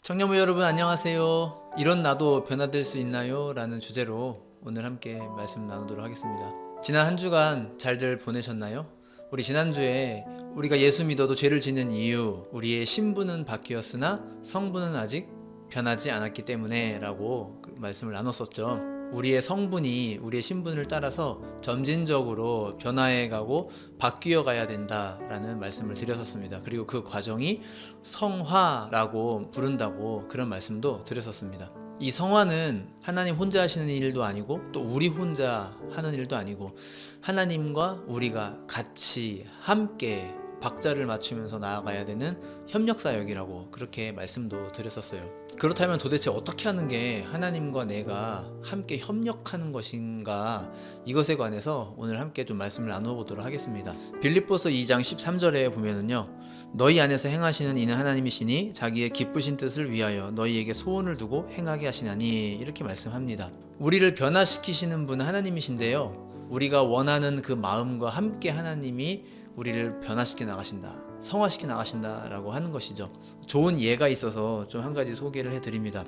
청년부 여러분 안녕하세요. 이런 나도 변화될 수 있나요? 라는 주제로 오늘 함께 말씀 나누도록 하겠습니다. 지난 한 주간 잘들 보내셨나요? 우리 지난주에 우리가 예수 믿어도 죄를 짓는 이유, 우리의 신분은 바뀌었으나 성분은 아직 변하지 않았기 때문에 라고 말씀을 나눴었죠. 우리의 성분이 우리의 신분을 따라서 점진적으로 변화해가고 바뀌어 가야 된다라는 말씀을 드렸었습니다. 그리고 그 과정이 성화라고 부른다고 그런 말씀도 드렸었습니다. 이 성화는 하나님 혼자 하시는 일도 아니고 또 우리 혼자 하는 일도 아니고 하나님과 우리가 같이 함께 박자를 맞추면서 나아가야 되는 협력사역이라고 그렇게 말씀도 드렸었어요. 그렇다면 도대체 어떻게 하는 게 하나님과 내가 함께 협력하는 것인가, 이것에 관해서 오늘 함께 좀 말씀을 나눠보도록 하겠습니다. 빌립보서 2장 13절에 보면은요, 너희 안에서 행하시는 이는 하나님이시니 자기의 기쁘신 뜻을 위하여 너희에게 소원을 두고 행하게 하시나니, 이렇게 말씀합니다. 우리를 변화시키시는 분은 하나님이신데요, 우리가 원하는 그 마음과 함께 하나님이 우리를 변화시켜 나가신다, 성화시켜 나가신다라고 하는 것이죠. 좋은 예가 있어서 좀 한 가지 소개를 해드립니다.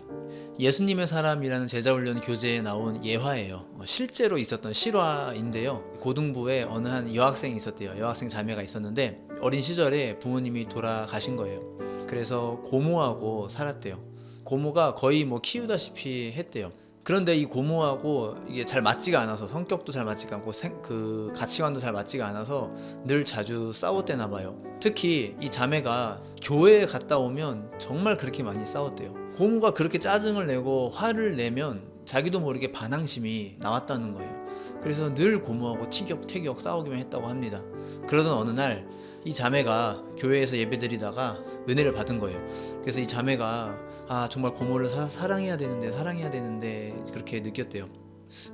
예수님의 사람이라는 제자훈련 교재에 나온 예화예요. 실제로 있었던 실화인데요. 고등부에 어느 한 여학생이 있었대요. 여학생 자매가 있었는데 어린 시절에 부모님이 돌아가신 거예요. 그래서 고모하고 살았대요. 고모가 거의 키우다시피 했대요. 그런데 이 고모하고 이게 잘 맞지가 않아서, 성격도 잘 맞지가 않고 그 가치관도 잘 맞지가 않아서 늘 자주 싸웠대나 봐요. 특히 이 자매가 교회에 갔다 오면 정말 그렇게 많이 싸웠대요. 고모가 그렇게 짜증을 내고 화를 내면 자기도 모르게 반항심이 나왔다는 거예요. 그래서 늘 고모하고 티격태격 싸우기만 했다고 합니다. 그러던 어느 날 이 자매가 교회에서 예배드리다가 은혜를 받은 거예요. 그래서 이 자매가 정말 고모를 사랑해야 되는데 그렇게 느꼈대요.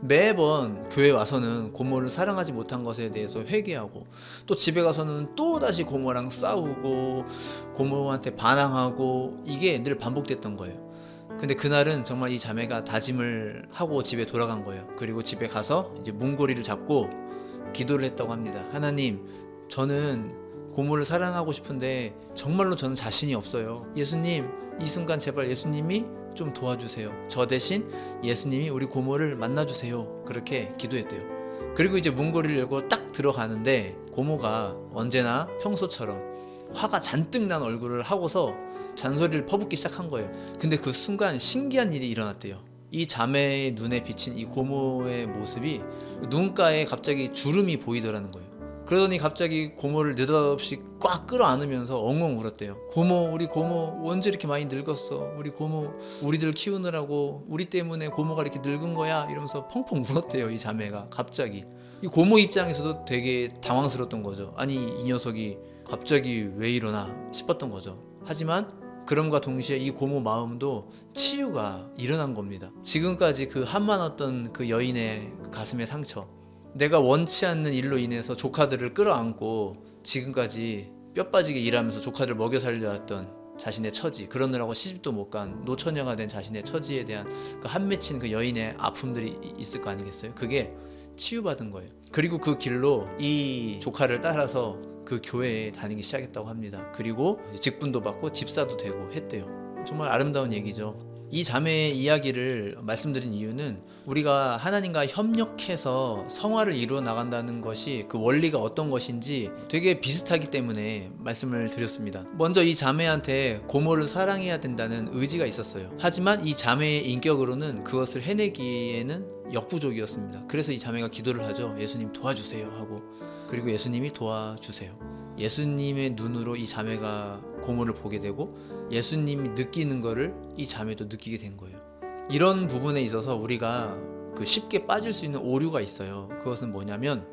매번 교회 와서는 고모를 사랑하지 못한 것에 대해서 회개하고, 또 집에 가서는 또 다시 고모랑 싸우고 고모한테 반항하고, 이게 늘 반복됐던 거예요. 근데 그날은 정말 이 자매가 다짐을 하고 집에 돌아간 거예요. 그리고 집에 가서 이제 문고리를 잡고 기도를 했다고 합니다. 하나님, 저는 고모를 사랑하고 싶은데 정말로 저는 자신이 없어요. 예수님, 이 순간 제발 예수님이 좀 도와주세요. 저 대신 예수님이 우리 고모를 만나주세요. 그렇게 기도했대요. 그리고 이제 문고리를 열고 딱 들어가는데 고모가 언제나 평소처럼 화가 잔뜩 난 얼굴을 하고서 잔소리를 퍼붓기 시작한 거예요. 근데 그 순간 신기한 일이 일어났대요. 이 자매의 눈에 비친 이 고모의 모습이 눈가에 갑자기 주름이 보이더라는 거예요. 그러더니 갑자기 고모를 느닷없이 꽉 끌어안으면서 엉엉 울었대요. 고모, 우리 고모 언제 이렇게 많이 늙었어? 우리 고모, 우리들 키우느라고 우리 때문에 고모가 이렇게 늙은 거야? 이러면서 펑펑 울었대요. 이 자매가 갑자기. 이 고모 입장에서도 되게 당황스러웠던 거죠. 아니, 이 녀석이 갑자기 왜 이러나 싶었던 거죠. 하지만 그럼과 동시에 이 고모 마음도 치유가 일어난 겁니다. 지금까지 그 한만했던 그 여인의 그 가슴의 상처, 내가 원치 않는 일로 인해서 조카들을 끌어안고 지금까지 뼈 빠지게 일하면서 조카들 먹여 살려왔던 자신의 처지, 그러느라고 시집도 못 간 노처녀가 된 자신의 처지에 대한 그 한 맺힌 그 여인의 아픔들이 있을 거 아니겠어요? 그게 치유받은 거예요. 그리고 그 길로 이 조카를 따라서 그 교회에 다니기 시작했다고 합니다. 그리고 직분도 받고 집사도 되고 했대요. 정말 아름다운 얘기죠. 이 자매의 이야기를 말씀드린 이유는 우리가 하나님과 협력해서 성화를 이루어 나간다는 것이 그 원리가 어떤 것인지 되게 비슷하기 때문에 말씀을 드렸습니다. 먼저 이 자매한테 고모를 사랑해야 된다는 의지가 있었어요. 하지만 이 자매의 인격으로는 그것을 해내기에는 역부족이었습니다. 그래서 이 자매가 기도를 하죠. 예수님 도와주세요 하고, 그리고 예수님이 도와주세요. 예수님의 눈으로 이 자매가 고모를 보게 되고 예수님이 느끼는 거를 이 자매도 느끼게 된 거예요. 이런 부분에 있어서 우리가 쉽게 빠질 수 있는 오류가 있어요. 그것은 뭐냐면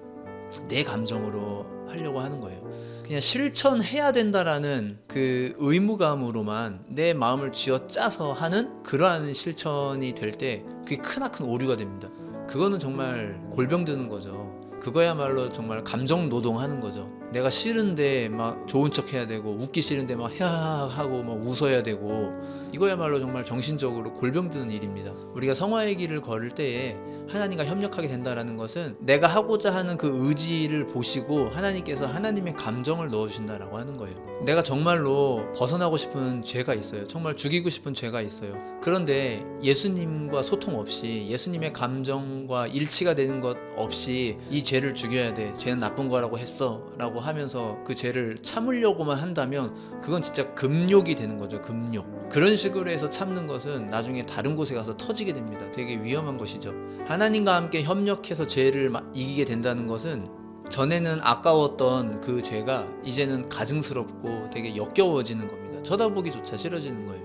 내 감정으로 하려고 하는 거예요. 그냥 실천해야 된다라는 그 의무감으로만 내 마음을 쥐어짜서 하는 그러한 실천이 될 때 그게 크나큰 오류가 됩니다. 그거는 정말 골병 드는 거죠. 그거야말로 정말 감정 노동하는 거죠. 내가 싫은데 막 좋은 척 해야 되고, 웃기 싫은데 막 하하하 하고 막 웃어야 되고, 이거야말로 정말 정신적으로 골병드는 일입니다. 우리가 성화의 길을 걸을 때에 하나님과 협력하게 된다라는 것은 내가 하고자 하는 그 의지를 보시고 하나님께서 하나님의 감정을 넣어주신다라고 하는 거예요. 내가 정말로 벗어나고 싶은 죄가 있어요. 정말 죽이고 싶은 죄가 있어요. 그런데 예수님과 소통 없이, 예수님의 감정과 일치가 되는 것 없이 이 죄를 죽여야 돼, 죄는 나쁜 거라고 했어 라고 하면서 그 죄를 참으려고만 한다면 그건 진짜 금욕이 되는 거죠. 금욕. 그런 식으로 해서 참는 것은 나중에 다른 곳에 가서 터지게 됩니다. 되게 위험한 것이죠. 하나님과 함께 협력해서 죄를 이기게 된다는 것은 전에는 아까웠던 그 죄가 이제는 가증스럽고 되게 역겨워지는 겁니다. 쳐다보기조차 싫어지는 거예요.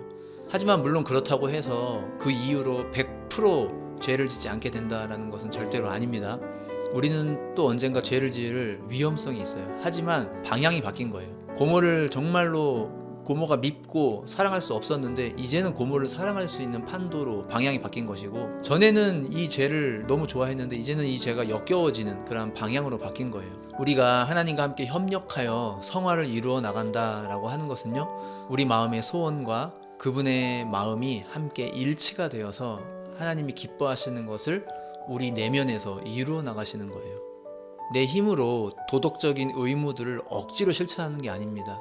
하지만 물론 그렇다고 해서 그 이후로 100% 죄를 짓지 않게 된다는 것은 절대로 아닙니다. 우리는 또 언젠가 죄를 지을 위험성이 있어요. 하지만 방향이 바뀐 거예요. 고모를 정말로 고모가 밉고 사랑할 수 없었는데 이제는 고모를 사랑할 수 있는 판도로 방향이 바뀐 것이고, 전에는 이 죄를 너무 좋아했는데 이제는 이 죄가 역겨워지는 그런 방향으로 바뀐 거예요. 우리가 하나님과 함께 협력하여 성화를 이루어 나간다라고 하는 것은요, 우리 마음의 소원과 그분의 마음이 함께 일치가 되어서 하나님이 기뻐하시는 것을 우리 내면에서 이루어 나가시는 거예요. 내 힘으로 도덕적인 의무들을 억지로 실천하는 게 아닙니다.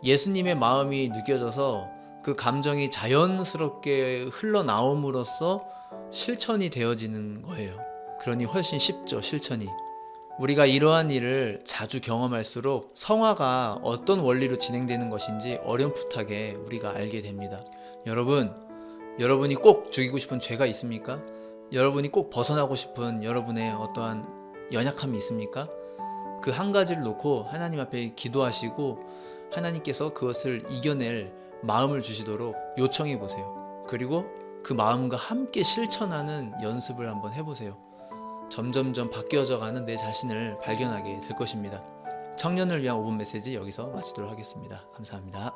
예수님의 마음이 느껴져서 그 감정이 자연스럽게 흘러나옴으로써 실천이 되어지는 거예요. 그러니 훨씬 쉽죠, 실천이. 우리가 이러한 일을 자주 경험할수록 성화가 어떤 원리로 진행되는 것인지 어렴풋하게 우리가 알게 됩니다. 여러분이 꼭 죽이고 싶은 죄가 있습니까? 여러분이 꼭 벗어나고 싶은 여러분의 어떠한 연약함이 있습니까? 그 한 가지를 놓고 하나님 앞에 기도하시고 하나님께서 그것을 이겨낼 마음을 주시도록 요청해 보세요. 그리고 그 마음과 함께 실천하는 연습을 한번 해보세요. 점점점 바뀌어져가는 내 자신을 발견하게 될 것입니다. 청년을 위한 5분 메시지 여기서 마치도록 하겠습니다. 감사합니다.